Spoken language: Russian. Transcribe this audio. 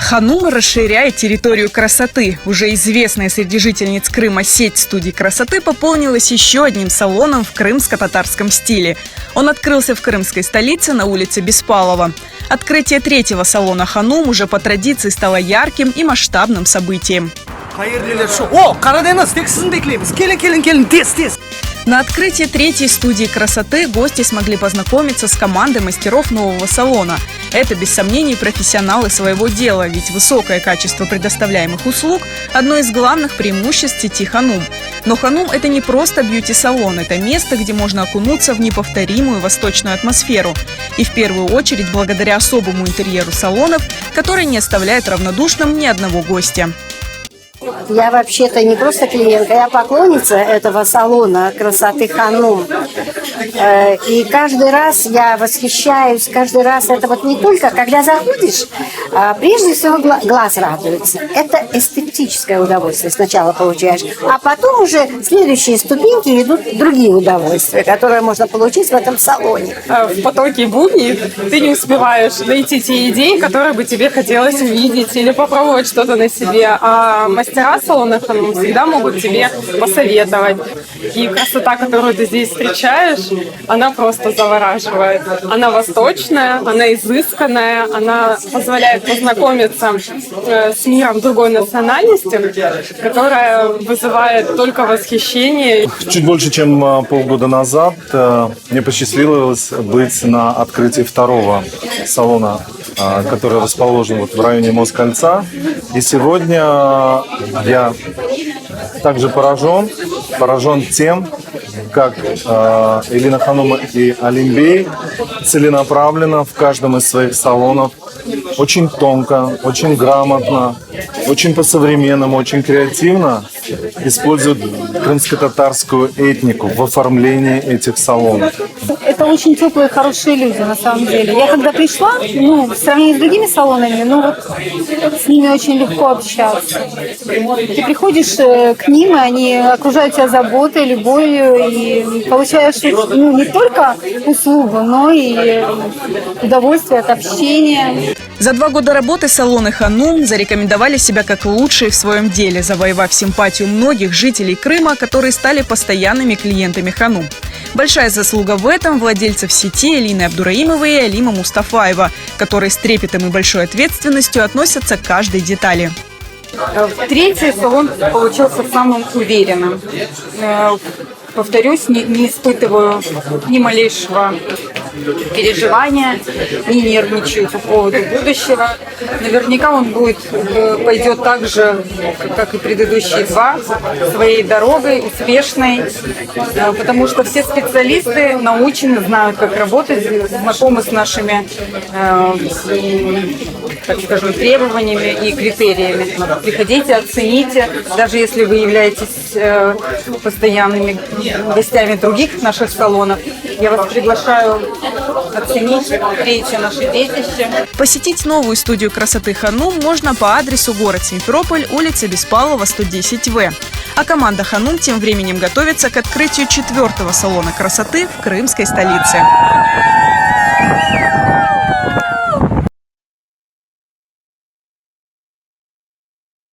Ханум расширяет территорию красоты. Уже известная среди жительниц Крыма сеть студий красоты пополнилась еще одним салоном в крымско-татарском стиле. Он открылся в крымской столице на улице Беспалова. Открытие третьего салона «Ханум» уже по традиции стало ярким и масштабным событием. На открытии третьей студии красоты гости смогли познакомиться с командой мастеров нового салона. Это, без сомнений, профессионалы своего дела, ведь высокое качество предоставляемых услуг – одно из главных преимуществ сети «Ханум». Но «Ханум» – это не просто бьюти-салон, это место, где можно окунуться в неповторимую восточную атмосферу. И в первую очередь благодаря особому интерьеру салонов, который не оставляет равнодушным ни одного гостя. Я вообще-то не просто клиентка, я поклонница этого салона красоты «Ханум». И каждый раз я восхищаюсь, каждый раз это вот не только, когда заходишь, прежде всего глаз радуется. Это эстетическое удовольствие сначала получаешь, а потом уже следующие ступеньки идут другие удовольствия, которые можно получить в этом салоне. В потоке будней ты не успеваешь найти те идеи, которые бы тебе хотелось увидеть или попробовать что-то на себе. А мастера салона «Ханум» всегда могут тебе посоветовать. И красота, которую ты здесь встречаешь, она просто завораживает. Она восточная, она изысканная, она позволяет познакомиться с миром другой национальности, которая вызывает только восхищение. Чуть больше, чем полгода назад мне посчастливилось быть на открытии второго салона, который расположен в районе Москальца. И сегодня я также поражен тем, как Элина Ханум и Алимбей целенаправленно в каждом из своих салонов очень тонко, очень грамотно, очень по-современному, очень креативно используют крымско-татарскую этнику в оформлении этих салонов. Это очень теплые, хорошие люди, на самом деле. Я когда пришла, в сравнении с другими салонами, с ними очень легко общаться. Ты приходишь к ним, и они окружают тебя заботой, любовью, и получаешь не только услугу, но и удовольствие от общения. За 2 года работы салоны «Ханум» зарекомендовали себя как лучшие в своем деле, завоевав симпатию многих жителей Крыма, которые стали постоянными клиентами «Ханум». Большая заслуга в этом владельцев сети Элины Абдураимовой и Алима Мустафаева, которые с трепетом и большой ответственностью относятся к каждой детали. Третий салон получился самым уверенным. Повторюсь, не испытываю ни малейшего переживания, не нервничаю по поводу будущего. Наверняка он пойдет так же, как и предыдущие 2, своей дорогой, успешной, потому что все специалисты научены, знают, как работать, знакомы с нашими, так скажем, требованиями и критериями. Приходите, оцените, даже если вы являетесь постоянными гостями других наших салонов, я вас приглашаю оценить третье наше детище. Посетить новую студию красоты «Ханум» можно по адресу город Симферополь, улица Беспалова, 110В. А команда «Ханум» тем временем готовится к открытию 4-го салона красоты в крымской столице.